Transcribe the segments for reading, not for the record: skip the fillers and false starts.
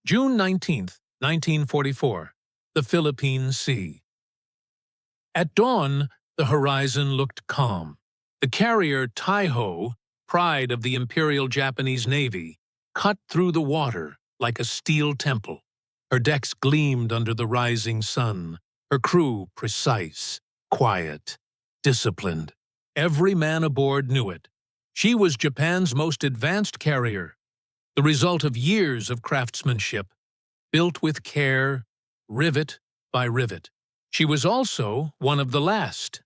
June 19, 1944. The Philippine Sea. At dawn, the horizon looked calm. The carrier Taihō, pride of the Imperial Japanese Navy, cut through the water like a steel temple. Her decks gleamed under the rising sun, her crew precise, quiet, disciplined. Every man aboard knew it. She was Japan's most advanced carrier, the result of years of craftsmanship, built with care, rivet by rivet. She was also one of the last.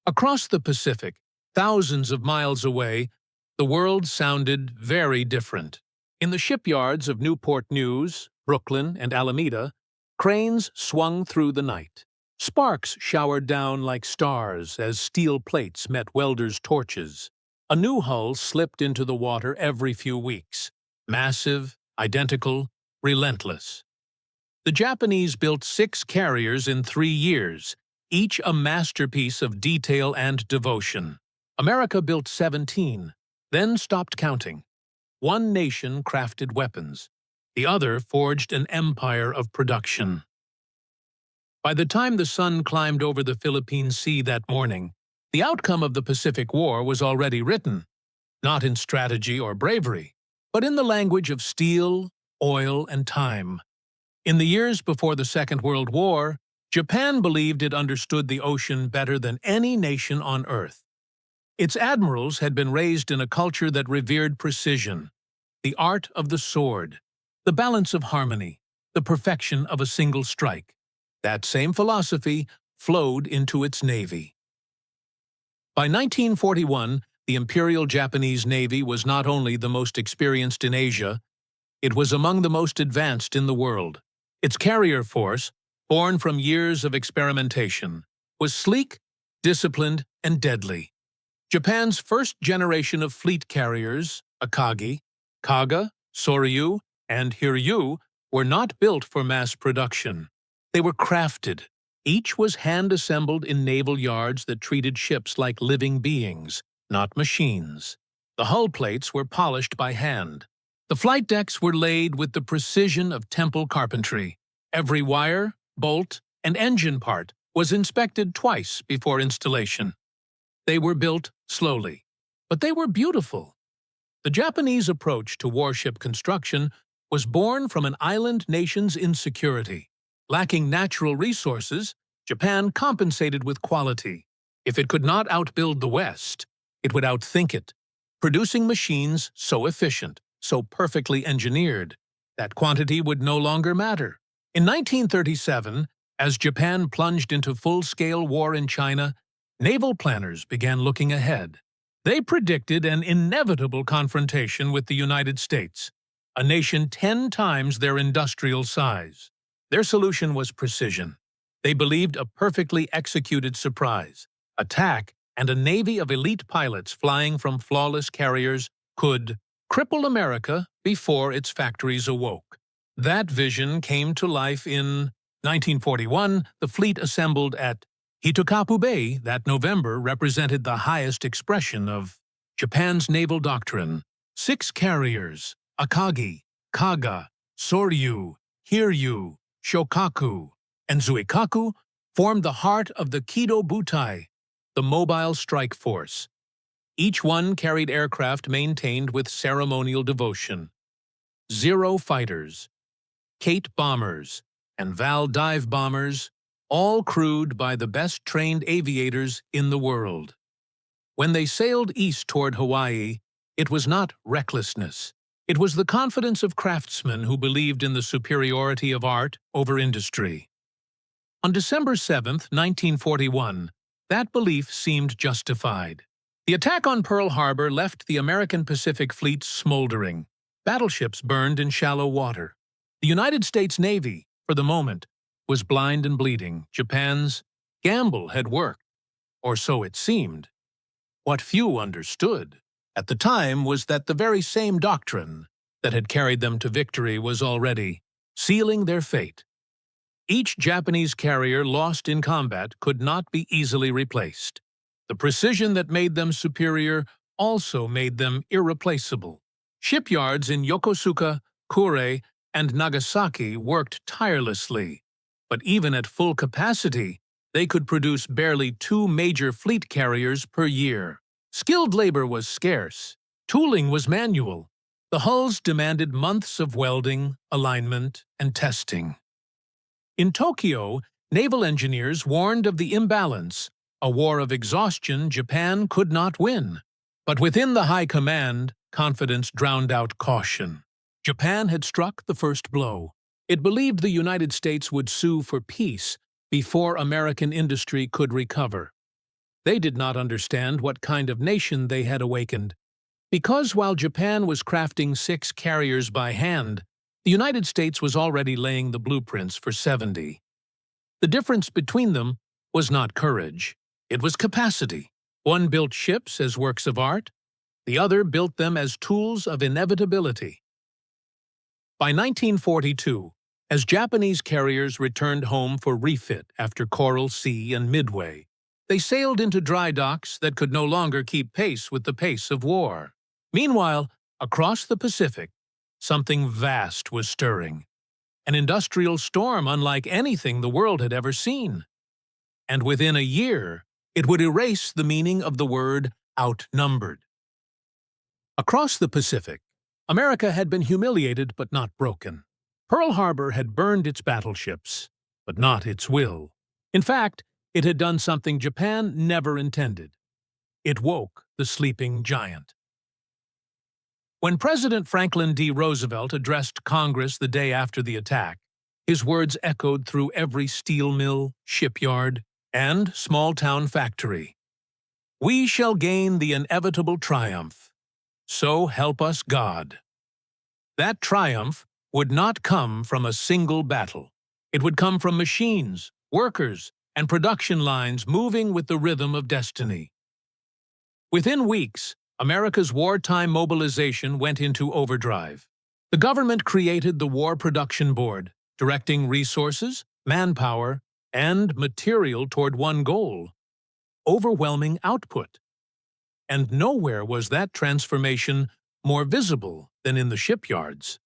Across the Pacific, thousands of miles away, the world sounded very different. In the shipyards of Newport News, Brooklyn, and Alameda, cranes swung through the night. Sparks showered down like stars as steel plates met welders' torches. A new hull slipped into the water every few weeks. Massive, identical, relentless. The Japanese built 6 carriers in 3 years, each a masterpiece of detail and devotion. America built 17, then stopped counting. One nation crafted weapons. The other forged an empire of production. By the time the sun climbed over the Philippine Sea that morning, the outcome of the Pacific War was already written, not in strategy or bravery, but in the language of steel, oil, and time. In the years before the Second World War, Japan believed it understood the ocean better than any nation on Earth. Its admirals had been raised in a culture that revered precision, the art of the sword, the balance of harmony, the perfection of a single strike. That same philosophy flowed into its navy. By 1941, the Imperial Japanese Navy was not only the most experienced in Asia, it was among the most advanced in the world. Its carrier force, born from years of experimentation, was sleek, disciplined, and deadly. Japan's first generation of fleet carriers, Akagi, Kaga, Soryu, and Hiyō, were not built for mass production. They were crafted. Each was hand-assembled in naval yards that treated ships like living beings, not machines. The hull plates were polished by hand. The flight decks were laid with the precision of temple carpentry. Every wire, bolt, and engine part was inspected twice before installation. They were built slowly, but they were beautiful. The Japanese approach to warship construction was born from an island nation's insecurity. Lacking natural resources, Japan compensated with quality. If it could not outbuild the West, it would outthink it, producing machines so efficient, so perfectly engineered, that quantity would no longer matter. In 1937, as Japan plunged into full-scale war in China, naval planners began looking ahead. They predicted an inevitable confrontation with the United States, a nation 10 times their industrial size. Their solution was precision. They believed a perfectly executed surprise, attack, and a navy of elite pilots flying from flawless carriers could cripple America before its factories awoke. That vision came to life in 1941. The fleet assembled at Hiyō Bay that November represented the highest expression of Japan's naval doctrine. 6 carriers, Akagi, Kaga, Soryu, Hiyō, Shōkaku, and Zuikaku, formed the heart of the Kido Butai, the mobile strike force. Each one carried aircraft maintained with ceremonial devotion. Zero fighters, Kate bombers, and Val dive bombers, all crewed by the best-trained aviators in the world. When they sailed east toward Hawaii, it was not recklessness. It was the confidence of craftsmen who believed in the superiority of art over industry. On December 7, 1941, that belief seemed justified. The attack on Pearl Harbor left the American Pacific Fleet smoldering. Battleships burned in shallow water. The United States Navy, for the moment, was blind and bleeding. Japan's gamble had worked, or so it seemed. What few understood at the time was that the very same doctrine that had carried them to victory was already sealing their fate. Each Japanese carrier lost in combat could not be easily replaced. The precision that made them superior also made them irreplaceable. Shipyards in Yokosuka, Kure, and Nagasaki worked tirelessly. But even at full capacity, they could produce barely 2 major fleet carriers per year. Skilled labor was scarce. Tooling was manual. The hulls demanded months of welding, alignment, and testing. In Tokyo, naval engineers warned of the imbalance, a war of exhaustion Japan could not win. But within the high command, confidence drowned out caution. Japan had struck the first blow. It believed the United States would sue for peace before American industry could recover. They did not understand what kind of nation they had awakened. Because while Japan was crafting 6 carriers by hand, the United States was already laying the blueprints for 70. The difference between them was not courage. It was capacity. One built ships as works of art. The other built them as tools of inevitability. By 1942, as Japanese carriers returned home for refit after Coral Sea and Midway, they sailed into dry docks that could no longer keep pace with the pace of war. Meanwhile, across the Pacific, something vast was stirring. An industrial storm unlike anything the world had ever seen. And within a year, it would erase the meaning of the word outnumbered. Across the Pacific, America had been humiliated but not broken. Pearl Harbor had burned its battleships, but not its will. In fact, it had done something Japan never intended. It woke the sleeping giant. When President Franklin D. Roosevelt addressed Congress the day after the attack, his words echoed through every steel mill, shipyard, and small-town factory. "We shall gain the inevitable triumph. So help us God." That triumph would not come from a single battle. It would come from machines, workers, and production lines moving with the rhythm of destiny. Within weeks, America's wartime mobilization went into overdrive. The government created the War Production Board, directing resources, manpower, and material toward one goal: overwhelming output. And nowhere was that transformation more visible than in the shipyards.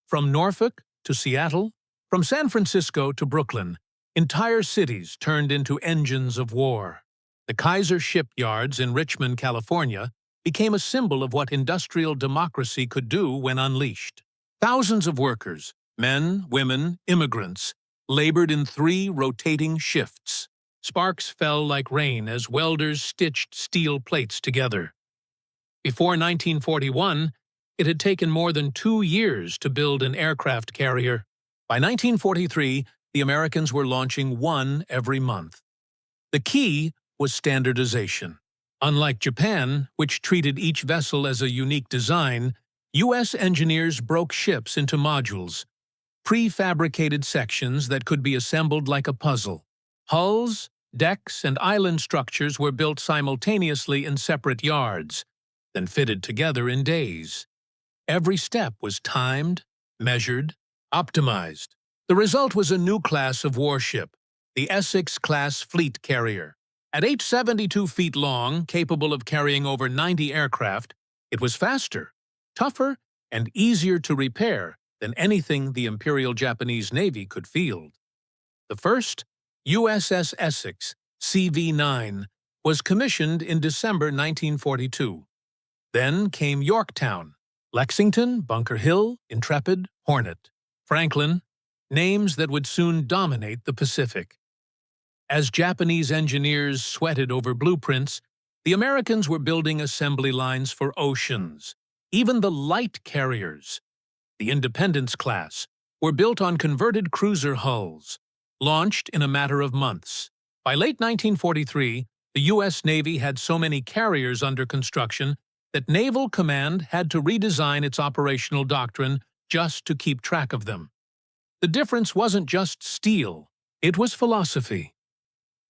From Norfolk to Seattle, from San Francisco to Brooklyn, entire cities turned into engines of war. The Kaiser shipyards in Richmond, California, became a symbol of what industrial democracy could do when unleashed. Thousands of workers, men, women, immigrants, labored in 3 rotating shifts. Sparks fell like rain as welders stitched steel plates together. Before 1941, it had taken more than 2 years to build an aircraft carrier. By 1943, the Americans were launching 1 every month. The key was standardization. Unlike Japan, which treated each vessel as a unique design, U.S. engineers broke ships into modules, prefabricated sections that could be assembled like a puzzle. Hulls, decks, and island structures were built simultaneously in separate yards, then fitted together in days. Every step was timed, measured, optimized. The result was a new class of warship, the Essex-class fleet carrier. At 872 feet long, capable of carrying over 90 aircraft, it was faster, tougher, and easier to repair than anything the Imperial Japanese Navy could field. The first, USS Essex, CV-9, was commissioned in December 1942. Then came Yorktown, Lexington, Bunker Hill, Intrepid, Hornet, Franklin, names that would soon dominate the Pacific. As Japanese engineers sweated over blueprints, the Americans were building assembly lines for oceans. Even the light carriers, the Independence class, were built on converted cruiser hulls, launched in a matter of months. By late 1943, the U.S. Navy had so many carriers under construction that Naval Command had to redesign its operational doctrine just to keep track of them. The difference wasn't just steel, it was philosophy.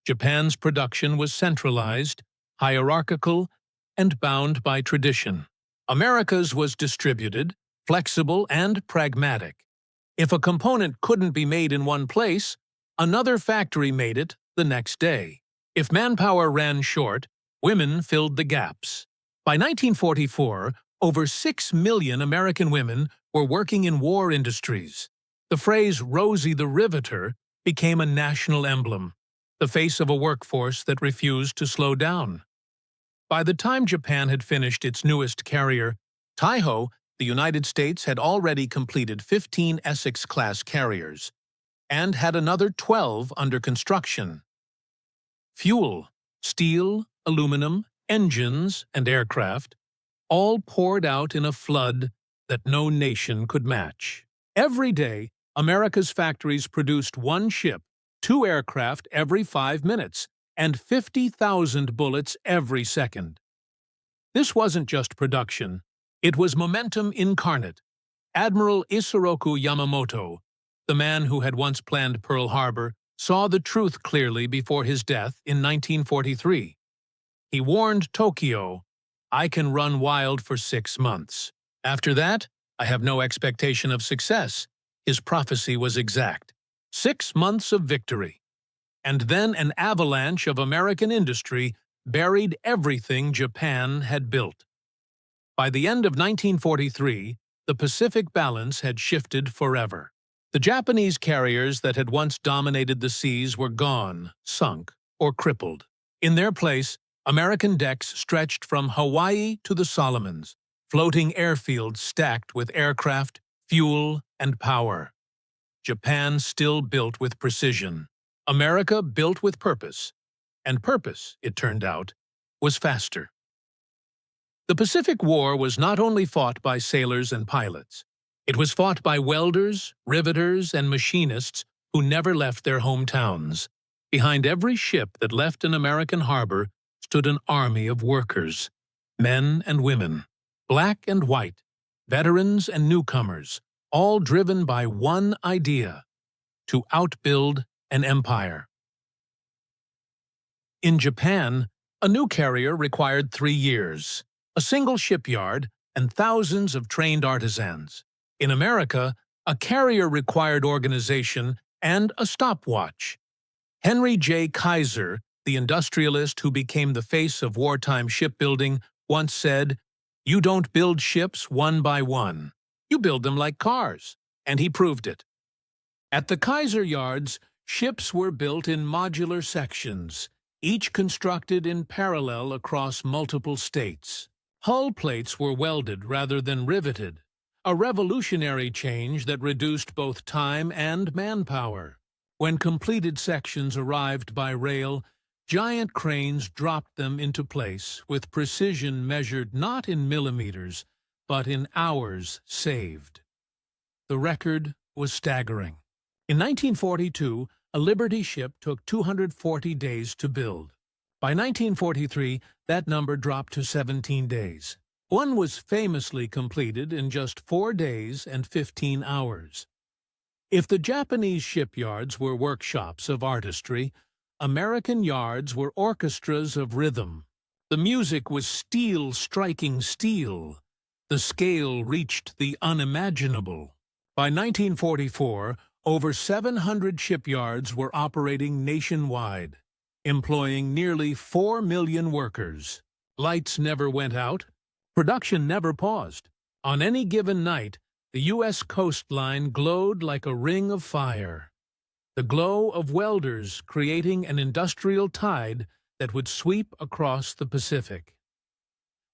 Japan's production was centralized, hierarchical, and bound by tradition. America's was distributed, flexible, and pragmatic. If a component couldn't be made in one place, another factory made it the next day. If manpower ran short, women filled the gaps. By 1944, over 6 million American women were working in war industries. The phrase Rosie the Riveter became a national emblem, the face of a workforce that refused to slow down. By the time Japan had finished its newest carrier, Taihō, the United States had already completed 15 Essex-class carriers and had another 12 under construction. Fuel, steel, aluminum, engines, and aircraft all poured out in a flood that no nation could match. Every day, America's factories produced one ship, 2 aircraft every 5 minutes, and 50,000 bullets every second. This wasn't just production. It was momentum incarnate. Admiral Isoroku Yamamoto, the man who had once planned Pearl Harbor, saw the truth clearly before his death in 1943. He warned Tokyo, "I can run wild for 6 months. After that, I have no expectation of success." His prophecy was exact. 6 months of victory. And then an avalanche of American industry buried everything Japan had built. By the end of 1943, the Pacific balance had shifted forever. The Japanese carriers that had once dominated the seas were gone, sunk, or crippled. In their place, American decks stretched from Hawaii to the Solomons, floating airfields stacked with aircraft, fuel, and power. Japan still built with precision. America built with purpose. And purpose, it turned out, was faster. The Pacific War was not only fought by sailors and pilots. It was fought by welders, riveters, and machinists who never left their hometowns. Behind every ship that left an American harbor stood an army of workers, men and women, black and white, veterans and newcomers, all driven by one idea: to outbuild an empire. In Japan, a new carrier required 3 years, a single shipyard, and thousands of trained artisans. In America, a carrier required organization and a stopwatch. Henry J. Kaiser, the industrialist who became the face of wartime shipbuilding, once said, "You don't build ships one by one. You build them like cars." And he proved it. At the Kaiser yards, ships were built in modular sections, each constructed in parallel across multiple states. Hull plates were welded rather than riveted, a revolutionary change that reduced both time and manpower. When completed sections arrived by rail, giant cranes dropped them into place with precision measured not in millimeters, but in hours saved. The record was staggering. In 1942, a Liberty ship took 240 days to build. By 1943, that number dropped to 17 days. One was famously completed in just 4 days and 15 hours. If the Japanese shipyards were workshops of artistry, American yards were orchestras of rhythm. The music was steel striking steel. The scale reached the unimaginable. By 1944, over 700 shipyards were operating nationwide, employing nearly 4 million workers. Lights never went out. Production never paused. On any given night, the U.S. coastline glowed like a ring of fire. The glow of welders creating an industrial tide that would sweep across the Pacific.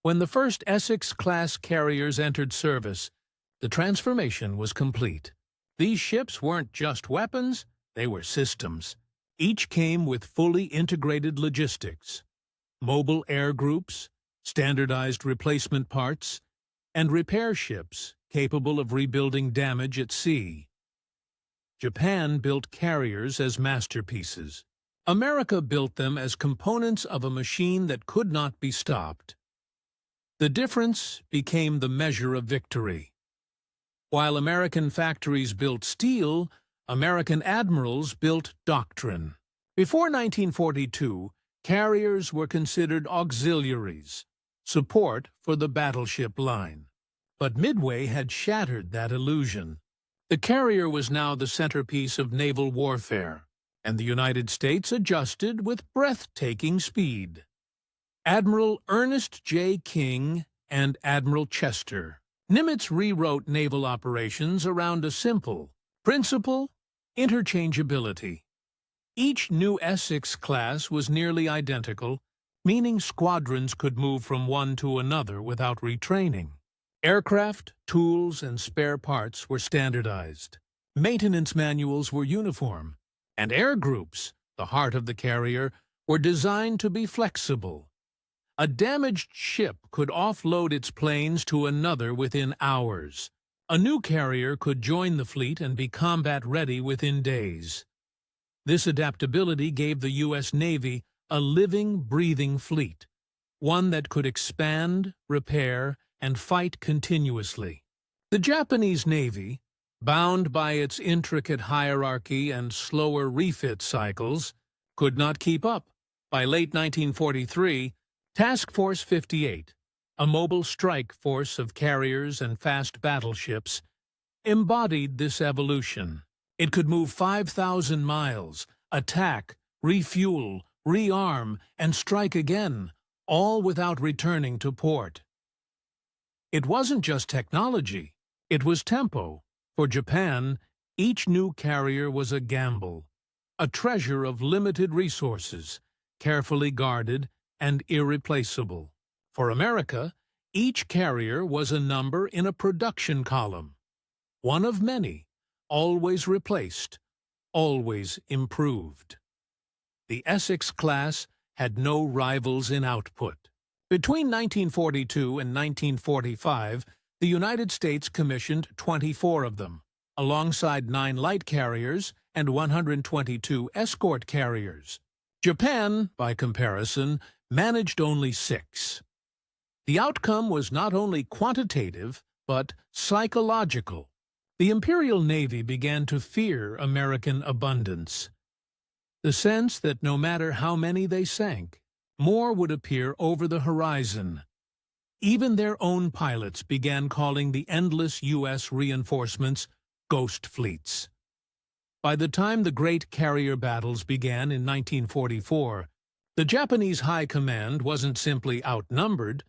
When the first Essex-class carriers entered service, the transformation was complete. These ships weren't just weapons, they were systems. Each came with fully integrated logistics, mobile air groups, standardized replacement parts, and repair ships capable of rebuilding damage at sea. Japan built carriers as masterpieces. America built them as components of a machine that could not be stopped. The difference became the measure of victory. While American factories built steel, American admirals built doctrine. Before 1942, carriers were considered auxiliaries, support for the battleship line. But Midway had shattered that illusion. The carrier was now the centerpiece of naval warfare, and the United States adjusted with breathtaking speed. Admiral Ernest J. King and Admiral Chester, Nimitz rewrote naval operations around a simple principle: interchangeability. Each new Essex-class was nearly identical, meaning squadrons could move from one to another without retraining. Aircraft, tools, and spare parts were standardized. Maintenance manuals were uniform, and air groups, the heart of the carrier, were designed to be flexible. A damaged ship could offload its planes to another within hours. A new carrier could join the fleet and be combat-ready within days. This adaptability gave the U.S. Navy a living, breathing fleet, one that could expand, repair, and fight continuously. The Japanese Navy, bound by its intricate hierarchy and slower refit cycles, could not keep up. By late 1943, Task Force 58, a mobile strike force of carriers and fast battleships, embodied this evolution. It could move 5,000 miles, attack, refuel, rearm, and strike again, all without returning to port. It wasn't just technology, it was tempo. For Japan, each new carrier was a gamble, a treasure of limited resources, carefully guarded and irreplaceable. For America, each carrier was a number in a production column, one of many, always replaced, always improved. The Essex-class had no rivals in output. Between 1942 and 1945, the United States commissioned 24 of them, alongside 9 light carriers and 122 escort carriers. Japan, by comparison, managed only 6. The outcome was not only quantitative, but psychological. The Imperial Navy began to fear American abundance. The sense that no matter how many they sank, more would appear over the horizon. Even their own pilots began calling the endless U.S. reinforcements ghost fleets. By the time the great carrier battles began in 1944, the Japanese High Command wasn't simply outnumbered,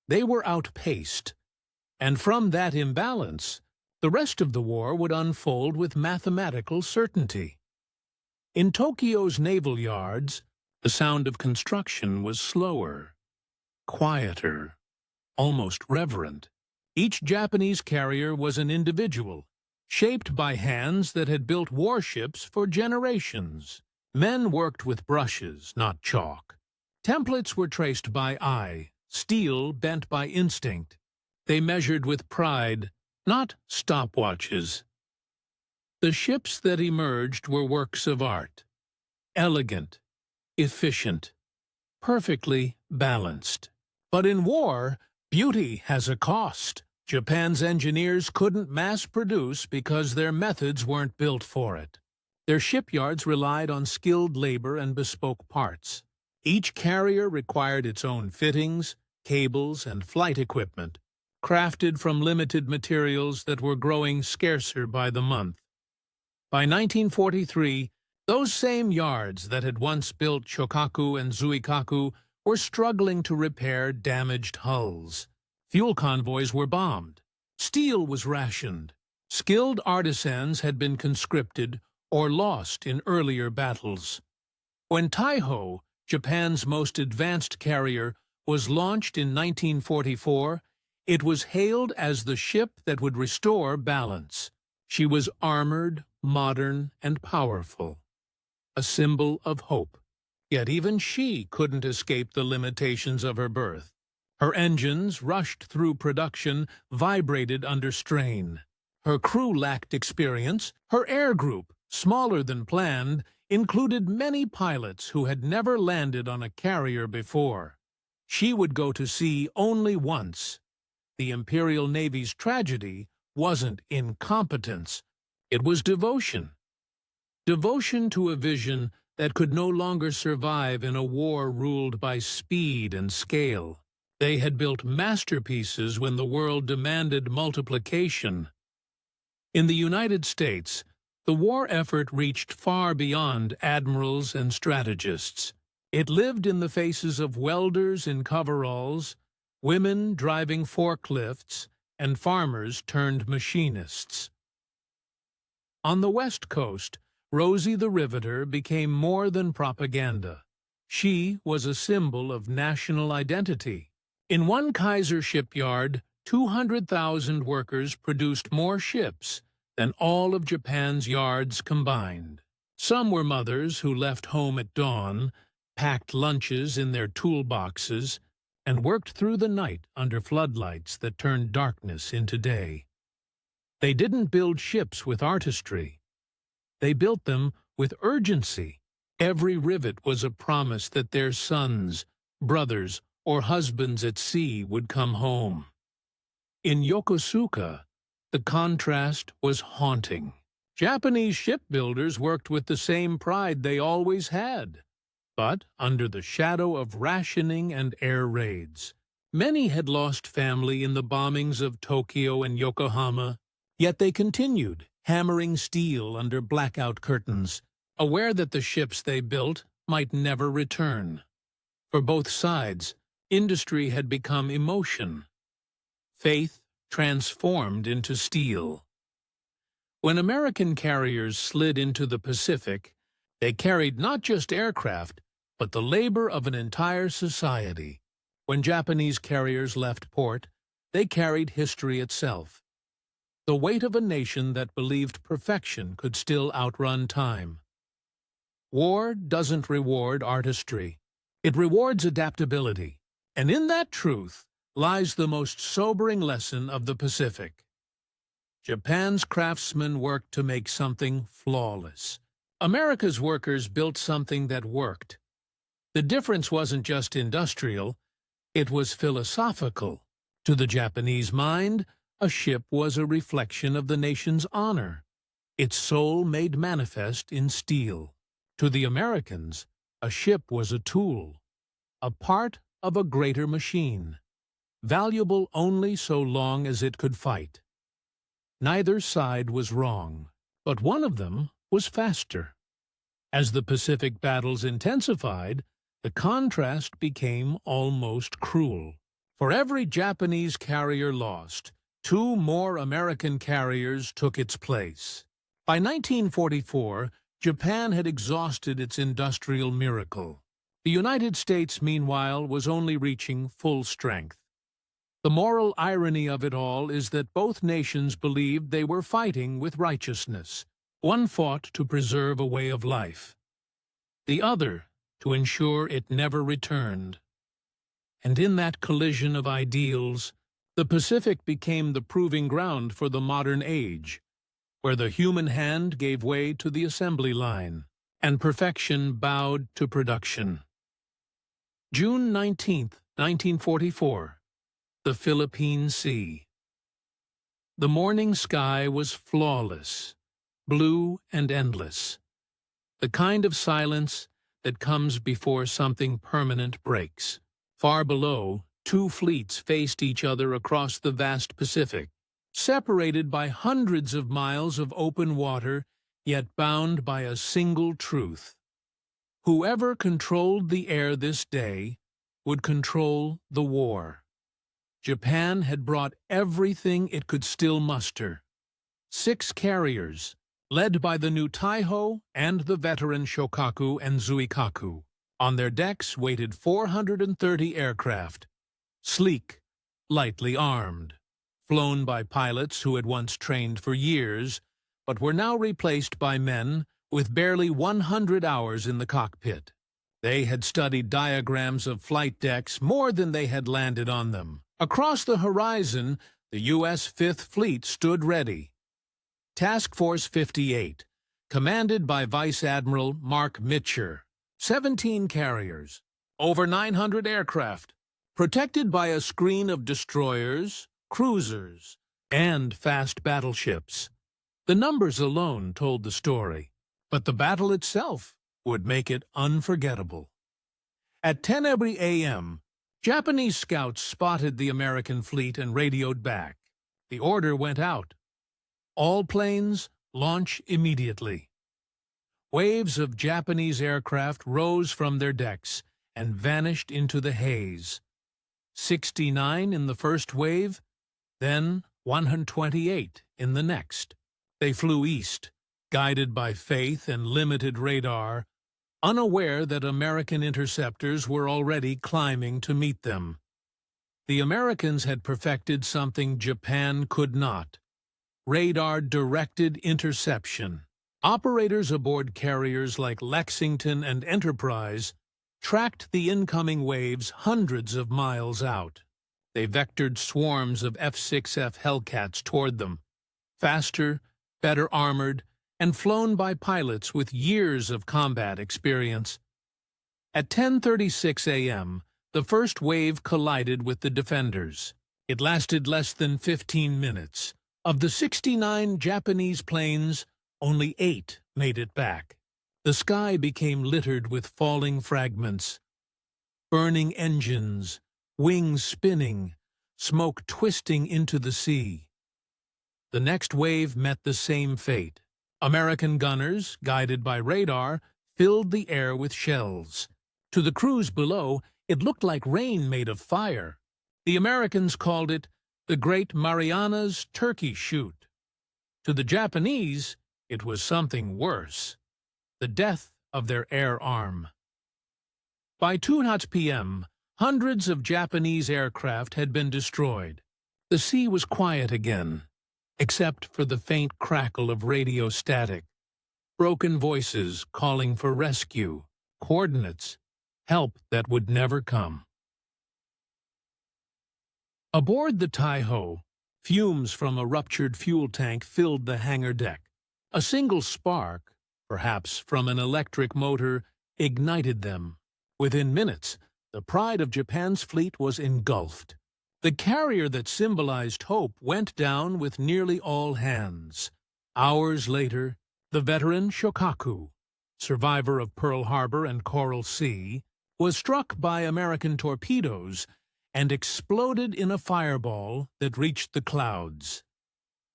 they were outpaced. And from that imbalance, the rest of the war would unfold with mathematical certainty. In Tokyo's naval yards, the sound of construction was slower, quieter, almost reverent. Each Japanese carrier was an individual, shaped by hands that had built warships for generations. Men worked with brushes, not chalk. Templates were traced by eye, steel bent by instinct. They measured with pride, not stopwatches. The ships that emerged were works of art, elegant, efficient, perfectly balanced. But in war, beauty has a cost. Japan's engineers couldn't mass-produce because their methods weren't built for it. Their shipyards relied on skilled labor and bespoke parts. Each carrier required its own fittings, cables, and flight equipment, crafted from limited materials that were growing scarcer by the month. By 1943, those same yards that had once built Shōkaku and Zuikaku were struggling to repair damaged hulls. Fuel convoys were bombed. Steel was rationed. Skilled artisans had been conscripted or lost in earlier battles. When Taihō, Japan's most advanced carrier, was launched in 1944, it was hailed as the ship that would restore balance. She was armored, modern, and powerful, a symbol of hope. Yet even she couldn't escape the limitations of her birth. Her engines, rushed through production, vibrated under strain. Her crew lacked experience. Her air group, smaller than planned, included many pilots who had never landed on a carrier before. She would go to sea only once. The Imperial Navy's tragedy wasn't incompetence, it was devotion. Devotion to a vision that could no longer survive in a war ruled by speed and scale. They had built masterpieces when the world demanded multiplication. In the United States, the war effort reached far beyond admirals and strategists. It lived in the faces of welders in coveralls, women driving forklifts, and farmers turned machinists. On the West Coast, Rosie the Riveter became more than propaganda. She was a symbol of national identity. In one Kaiser shipyard, 200,000 workers produced more ships than all of Japan's yards combined. Some were mothers who left home at dawn, packed lunches in their toolboxes, and worked through the night under floodlights that turned darkness into day. They didn't build ships with artistry. They built them with urgency. Every rivet was a promise that their sons, brothers, or husbands at sea would come home. In Yokosuka, the contrast was haunting. Japanese shipbuilders worked with the same pride they always had, but under the shadow of rationing and air raids. Many had lost family in the bombings of Tokyo and Yokohama, yet they continued, hammering steel under blackout curtains, aware that the ships they built might never return. For both sides, industry had become emotion. Faith transformed into steel. When American carriers slid into the Pacific, they carried not just aircraft, but the labor of an entire society. When Japanese carriers left port, they carried history itself. The weight of a nation that believed perfection could still outrun time. War doesn't reward artistry. It rewards adaptability. And in that truth lies the most sobering lesson of the Pacific. Japan's craftsmen worked to make something flawless. America's workers built something that worked. The difference wasn't just industrial, it was philosophical. To the Japanese mind, a ship was a reflection of the nation's honor, its soul made manifest in steel. To the Americans, a ship was a tool, a part of a greater machine, valuable only so long as it could fight. Neither side was wrong, but one of them was faster. As the Pacific battles intensified, the contrast became almost cruel. For every Japanese carrier lost, 2 more American carriers took its place. By 1944, Japan had exhausted its industrial miracle. The United States, meanwhile, was only reaching full strength. The moral irony of it all is that both nations believed they were fighting with righteousness. One fought to preserve a way of life, the other to ensure it never returned. And in that collision of ideals, the Pacific became the proving ground for the modern age, where the human hand gave way to the assembly line, and perfection bowed to production. June 19, 1944. The Philippine Sea. The morning sky was flawless, blue and endless, the kind of silence that comes before something permanent breaks. Far below, 2 fleets faced each other across the vast Pacific, separated by hundreds of miles of open water, yet bound by a single truth. Whoever controlled the air this day would control the war. Japan had brought everything it could still muster. 6 carriers, led by the new Taihō and the veteran Shōkaku and Zuikaku. On their decks waited 430 aircraft, sleek, lightly armed, flown by pilots who had once trained for years, but were now replaced by men with barely 100 hours in the cockpit. They had studied diagrams of flight decks more than they had landed on them. Across the horizon, the U.S. Fifth Fleet stood ready. Task Force 58, commanded by Vice Admiral Marc Mitscher, 17 carriers, over 900 aircraft, protected by a screen of destroyers, cruisers, and fast battleships. The numbers alone told the story, but the battle itself would make it unforgettable. At 10 a.m., Japanese scouts spotted the American fleet and radioed back. The order went out. All planes launch immediately. Waves of Japanese aircraft rose from their decks and vanished into the haze. 69 in the first wave, then 128 in the next. They flew east, guided by faith and limited radar, unaware that American interceptors were already climbing to meet them. The Americans had perfected something Japan could not: radar-directed interception. Operators aboard carriers like Lexington and Enterprise tracked the incoming waves hundreds of miles out. They vectored swarms of F6F Hellcats toward them, faster, better armored, and flown by pilots with years of combat experience. At 10:36 a.m., the first wave collided with the defenders. It lasted less than 15 minutes. Of the 69 Japanese planes, only 8 made it back. The sky became littered with falling fragments, burning engines, wings spinning, smoke twisting into the sea. The next wave met the same fate. American gunners, guided by radar, filled the air with shells. To the crews below, it looked like rain made of fire. The Americans called it the Great Marianas Turkey Shoot. To the Japanese, it was something worse: the death of their air arm. By 2 p.m., hundreds of Japanese aircraft had been destroyed. The sea was quiet again, except for the faint crackle of radio static, broken voices calling for rescue, coordinates, help that would never come. Aboard the Taihō, fumes from a ruptured fuel tank filled the hangar deck. A single spark, perhaps from an electric motor, ignited them. Within minutes, the pride of Japan's fleet was engulfed. The carrier that symbolized hope went down with nearly all hands. Hours later, the veteran Shōkaku, survivor of Pearl Harbor and Coral Sea, was struck by American torpedoes and exploded in a fireball that reached the clouds.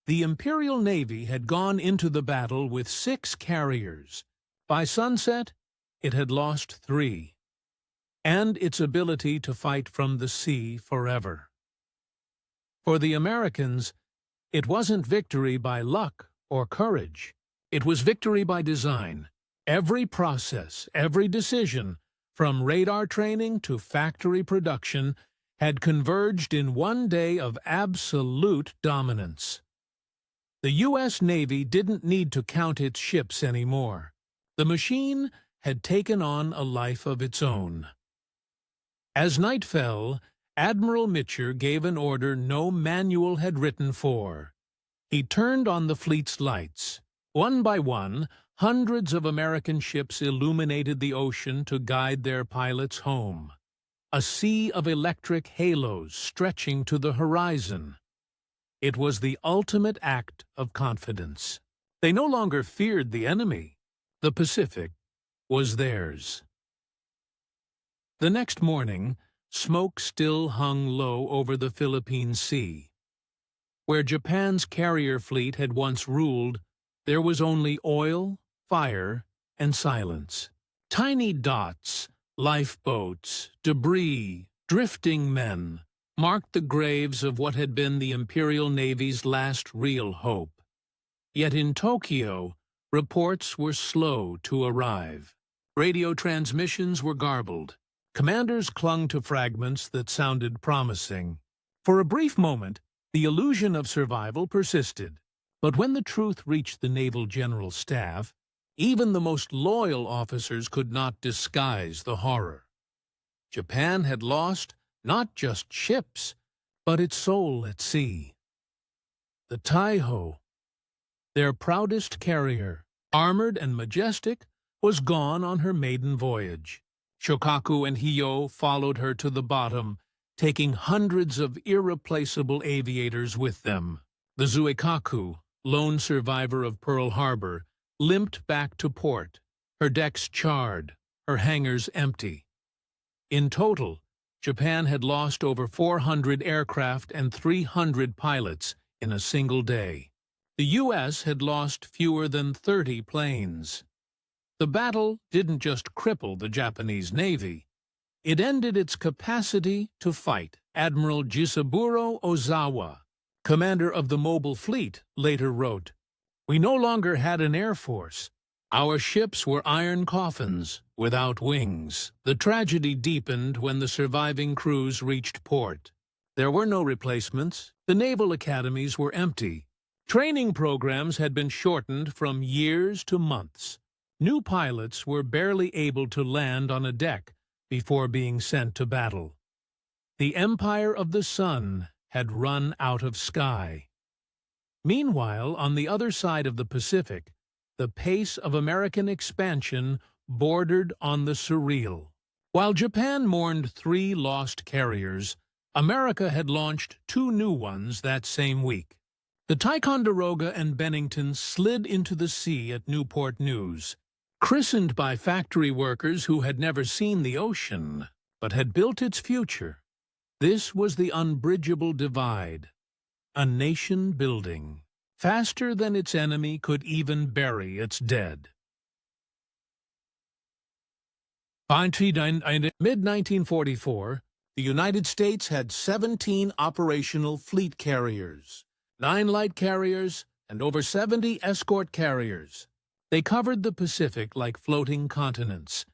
The Imperial Navy had gone into the battle with 6 carriers. By sunset, it had lost 3, and its ability to fight from the sea forever. For the Americans, it wasn't victory by luck or courage. It was victory by design. Every process, every decision, from radar training to factory production, had converged in one day of absolute dominance. The U.S. Navy didn't need to count its ships anymore. The machine had taken on a life of its own. As night fell, Admiral Mitscher gave an order no manual had written for. He turned on the fleet's lights. One by one, hundreds of American ships illuminated the ocean to guide their pilots home. A sea of electric halos stretching to the horizon. It was the ultimate act of confidence. They no longer feared the enemy. The Pacific was theirs. The next morning, smoke still hung low over the Philippine Sea. Where Japan's carrier fleet had once ruled, there was only oil, fire, and silence. Tiny dots, lifeboats, debris, drifting men, marked the graves of what had been the Imperial Navy's last real hope. Yet in Tokyo, reports were slow to arrive. Radio transmissions were garbled. Commanders clung to fragments that sounded promising. For a brief moment, the illusion of survival persisted. But when the truth reached the Naval General Staff, even the most loyal officers could not disguise the horror. Japan had lost not just ships, but its soul at sea. The Taihō, their proudest carrier, armored and majestic, was gone on her maiden voyage. Shōkaku and Hiyō followed her to the bottom, taking hundreds of irreplaceable aviators with them. The Zuikaku, lone survivor of Pearl Harbor, limped back to port, her decks charred, her hangars empty. In total, Japan had lost over 400 aircraft and 300 pilots in a single day. The U.S. had lost fewer than 30 planes. The battle didn't just cripple the Japanese Navy. It ended its capacity to fight. Admiral Jisaburo Ozawa, commander of the mobile fleet, later wrote, "We no longer had an air force. Our ships were iron coffins, without wings." The tragedy deepened when the surviving crews reached port. There were no replacements. The naval academies were empty. Training programs had been shortened from years to months. New pilots were barely able to land on a deck before being sent to battle. The Empire of the Sun had run out of sky. Meanwhile, on the other side of the Pacific, the pace of American expansion bordered on the surreal. While Japan mourned 3 lost carriers, America had launched 2 new ones that same week. The Ticonderoga and Bennington slid into the sea at Newport News. Christened by factory workers who had never seen the ocean, but had built its future. This was the unbridgeable divide, a nation building, faster than its enemy could even bury its dead. Mid-1944, the United States had 17 operational fleet carriers, 9 light carriers, and over 70 escort carriers. They covered the Pacific like floating continents.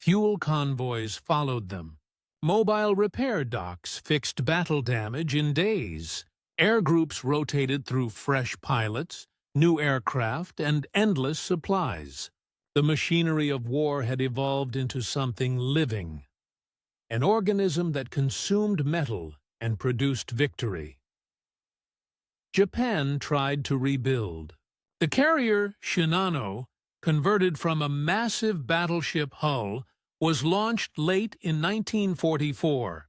Fuel convoys followed them. Mobile repair docks fixed battle damage in days. Air groups rotated through fresh pilots, new aircraft, and endless supplies. The machinery of war had evolved into something living, an organism that consumed metal and produced victory. Japan tried to rebuild. The carrier Shinano, converted from a massive battleship hull, was launched late in 1944,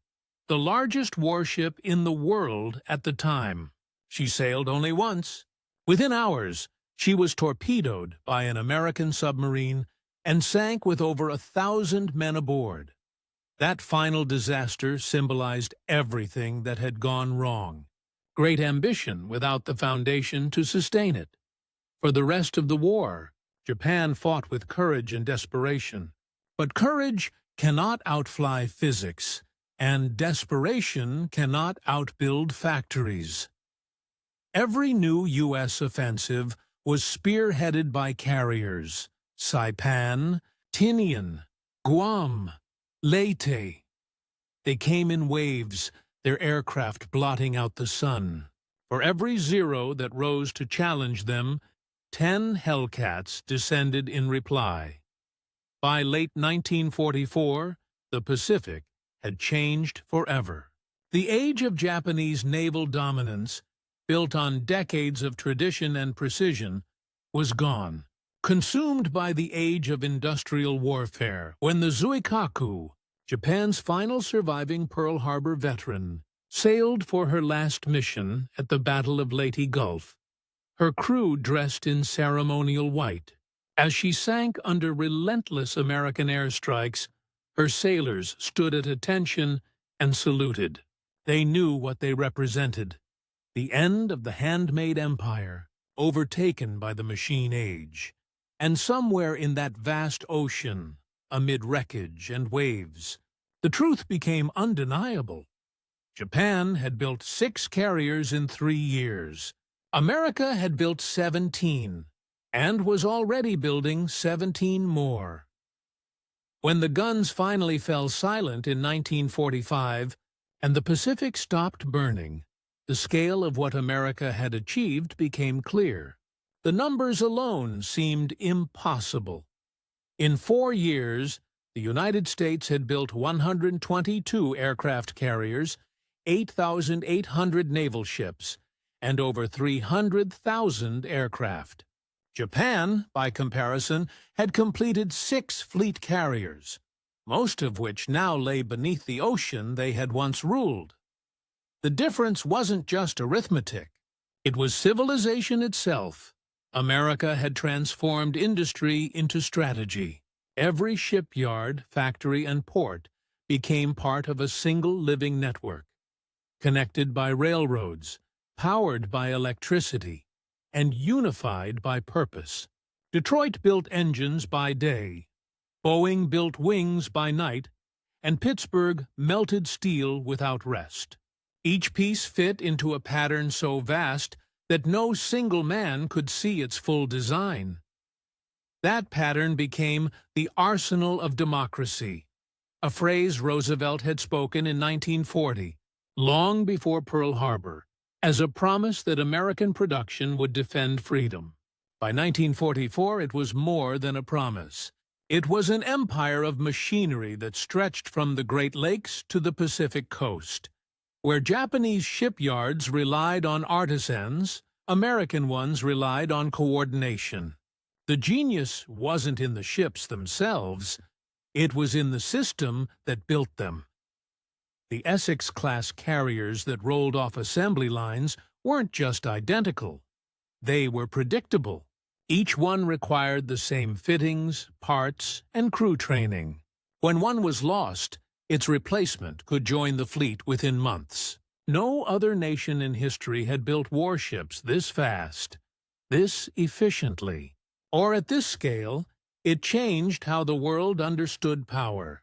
the largest warship in the world at the time. She sailed only once. Within hours, she was torpedoed by an American submarine and sank with over 1,000 men aboard. That final disaster symbolized everything that had gone wrong. Great ambition without the foundation to sustain it. For the rest of the war, Japan fought with courage and desperation. But courage cannot outfly physics, and desperation cannot outbuild factories. Every new U.S. offensive was spearheaded by carriers: Saipan, Tinian, Guam, Leyte. They came in waves, their aircraft blotting out the sun. For every zero that rose to challenge them, 10 Hellcats descended in reply. By late 1944, the Pacific had changed forever. The age of Japanese naval dominance, built on decades of tradition and precision, was gone, consumed by the age of industrial warfare, when the Zuikaku, Japan's final surviving Pearl Harbor veteran, sailed for her last mission at the Battle of Leyte Gulf, her crew dressed in ceremonial white. As she sank under relentless American airstrikes, her sailors stood at attention and saluted. They knew what they represented: the end of the handmade empire, overtaken by the machine age. And somewhere in that vast ocean, amid wreckage and waves, the truth became undeniable. Japan had built 6 carriers in 3 years. America had built 17, and was already building 17 more. When the guns finally fell silent in 1945, and the Pacific stopped burning, the scale of what America had achieved became clear. The numbers alone seemed impossible. In 4 years, the United States had built 122 aircraft carriers, 8,800 naval ships, and over 300,000 aircraft. Japan, by comparison, had completed 6 fleet carriers, most of which now lay beneath the ocean they had once ruled. The difference wasn't just arithmetic. It was civilization itself. America had transformed industry into strategy. Every shipyard, factory, and port became part of a single living network, connected by railroads, powered by electricity, and unified by purpose. Detroit built engines by day, Boeing built wings by night, and Pittsburgh melted steel without rest. Each piece fit into a pattern so vast that no single man could see its full design. That pattern became the arsenal of democracy, a phrase Roosevelt had spoken in 1940, long before Pearl Harbor, as a promise that American production would defend freedom. By 1944, it was more than a promise. It was an empire of machinery that stretched from the Great Lakes to the Pacific coast. Where Japanese shipyards relied on artisans, American ones relied on coordination. The genius wasn't in the ships themselves, it was in the system that built them. The Essex-class carriers that rolled off assembly lines weren't just identical. They were predictable. Each one required the same fittings, parts, and crew training. When one was lost, its replacement could join the fleet within months. No other nation in history had built warships this fast, this efficiently, or at this scale. It changed how the world understood power.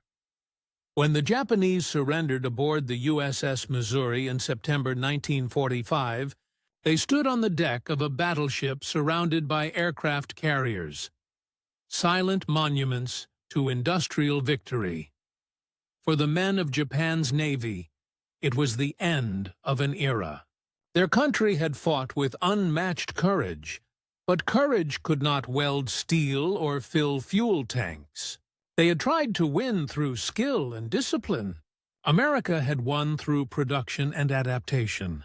When the Japanese surrendered aboard the USS Missouri in September 1945, they stood on the deck of a battleship surrounded by aircraft carriers, silent monuments to industrial victory. For the men of Japan's Navy, it was the end of an era. Their country had fought with unmatched courage, but courage could not weld steel or fill fuel tanks. They had tried to win through skill and discipline. America had won through production and adaptation.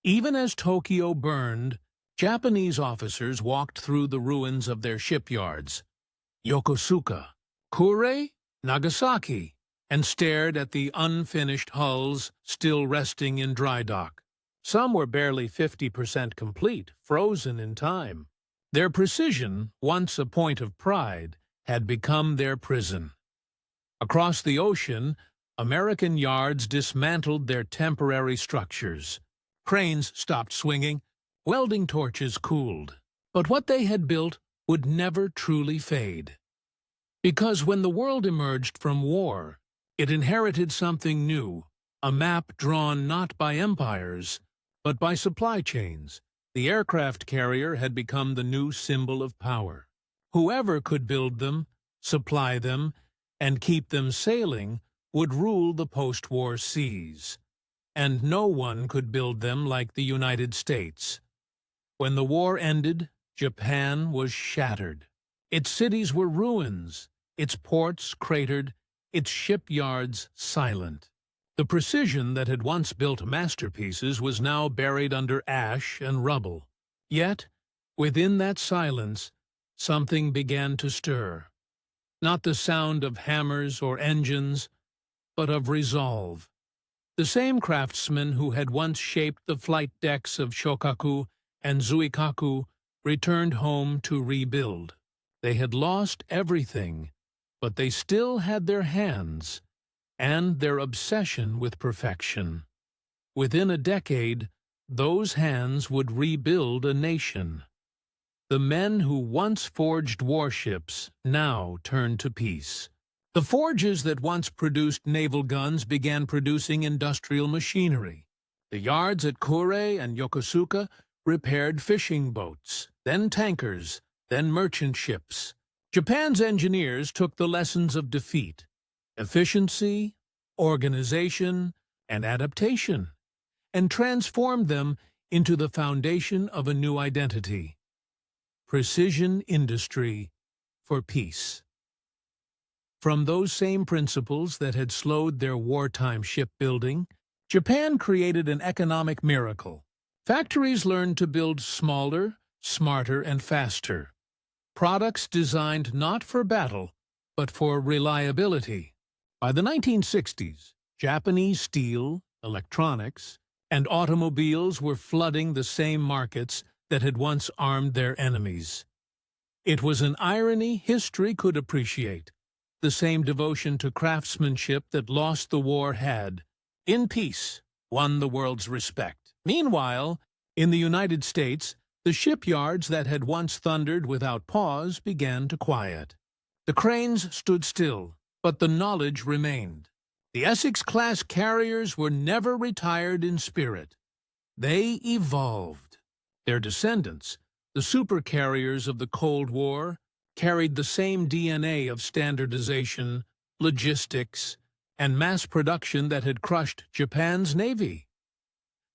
Even as Tokyo burned, Japanese officers walked through the ruins of their shipyards, Yokosuka, Kure, Nagasaki, and stared at the unfinished hulls still resting in dry dock. Some were barely 50% complete, frozen in time. Their precision, once a point of pride, had become their prison. Across the ocean, American yards dismantled their temporary structures. Cranes stopped swinging, welding torches cooled. But what they had built would never truly fade. Because when the world emerged from war, it inherited something new, a map drawn not by empires, but by supply chains. The aircraft carrier had become the new symbol of power. Whoever could build them, supply them, and keep them sailing would rule the post-war seas. And no one could build them like the United States. When the war ended, Japan was shattered. Its cities were ruins, its ports cratered, its shipyards silent. The precision that had once built masterpieces was now buried under ash and rubble. Yet, within that silence, something began to stir. Not the sound of hammers or engines, but of resolve. The same craftsmen who had once shaped the flight decks of Shōkaku and Zuikaku returned home to rebuild. They had lost everything, but they still had their hands and their obsession with perfection. Within a decade, those hands would rebuild a nation. The men who once forged warships now turned to peace. The forges that once produced naval guns began producing industrial machinery. The yards at Kure and Yokosuka repaired fishing boats, then tankers, then merchant ships. Japan's engineers took the lessons of defeat, efficiency, organization, and adaptation, and transformed them into the foundation of a new identity: precision industry for peace. From those same principles that had slowed their wartime shipbuilding, Japan created an economic miracle. Factories learned to build smaller, smarter, and faster. Products designed not for battle, but for reliability. By the 1960s, Japanese steel, electronics, and automobiles were flooding the same markets that had once armed their enemies. It was an irony history could appreciate. The same devotion to craftsmanship that lost the war had, in peace, won the world's respect. Meanwhile, in the United States, the shipyards that had once thundered without pause began to quiet. The cranes stood still, but the knowledge remained. The Essex-class carriers were never retired in spirit. They evolved. Their descendants, the supercarriers of the Cold War, carried the same DNA of standardization, logistics, and mass production that had crushed Japan's navy.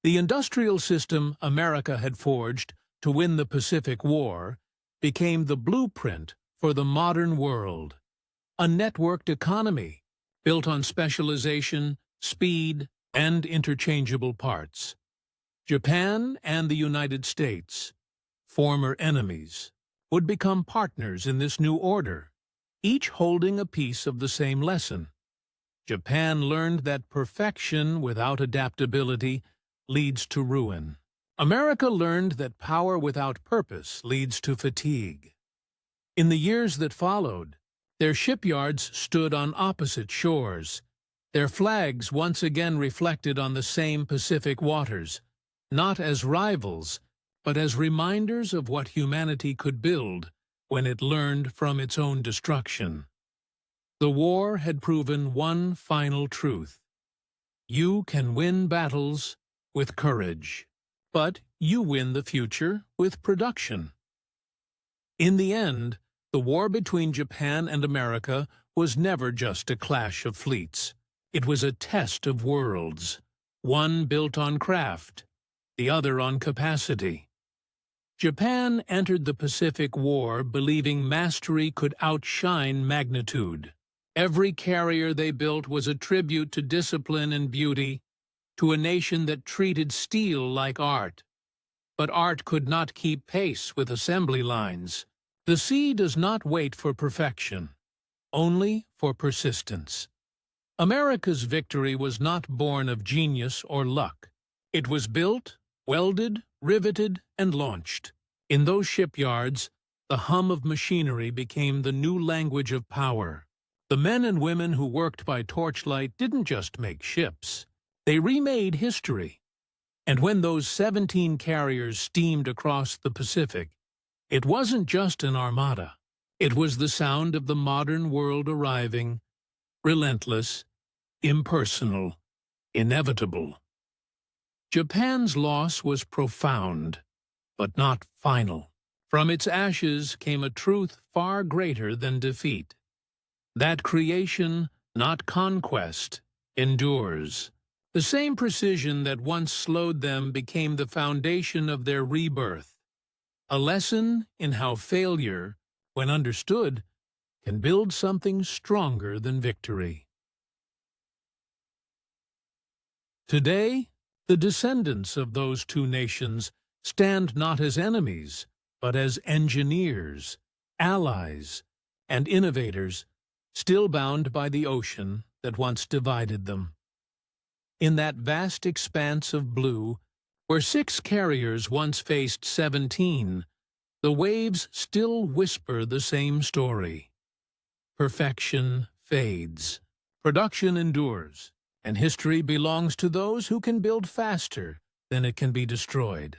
The industrial system America had forged to win the Pacific War became the blueprint for the modern world, a networked economy built on specialization, speed, and interchangeable parts. Japan and the United States, former enemies, would become partners in this new order, each holding a piece of the same lesson. Japan learned that perfection without adaptability leads to ruin. America learned that power without purpose leads to fatigue. In the years that followed, their shipyards stood on opposite shores. Their flags once again reflected on the same Pacific waters, not as rivals, but as reminders of what humanity could build when it learned from its own destruction. The war had proven one final truth. You can win battles with courage, but you win the future with production. In the end, the war between Japan and America was never just a clash of fleets. It was a test of worlds, one built on craft, the other on capacity. Japan entered the Pacific War believing mastery could outshine magnitude. Every carrier they built was a tribute to discipline and beauty, to a nation that treated steel like art. But art could not keep pace with assembly lines. The sea does not wait for perfection, only for persistence. America's victory was not born of genius or luck. It was built, welded, riveted, and launched. In those shipyards, the hum of machinery became the new language of power. The men and women who worked by torchlight didn't just make ships. They remade history. And when those 17 carriers steamed across the Pacific, it wasn't just an armada. It was the sound of the modern world arriving, relentless, impersonal, inevitable. Japan's loss was profound, but not final. From its ashes came a truth far greater than defeat. That creation, not conquest, endures. The same precision that once slowed them became the foundation of their rebirth. A lesson in how failure, when understood, can build something stronger than victory. Today, the descendants of those two nations stand not as enemies, but as engineers, allies, and innovators, still bound by the ocean that once divided them. In that vast expanse of blue, where 6 carriers once faced 17, the waves still whisper the same story. Perfection fades, production endures, and history belongs to those who can build faster than it can be destroyed.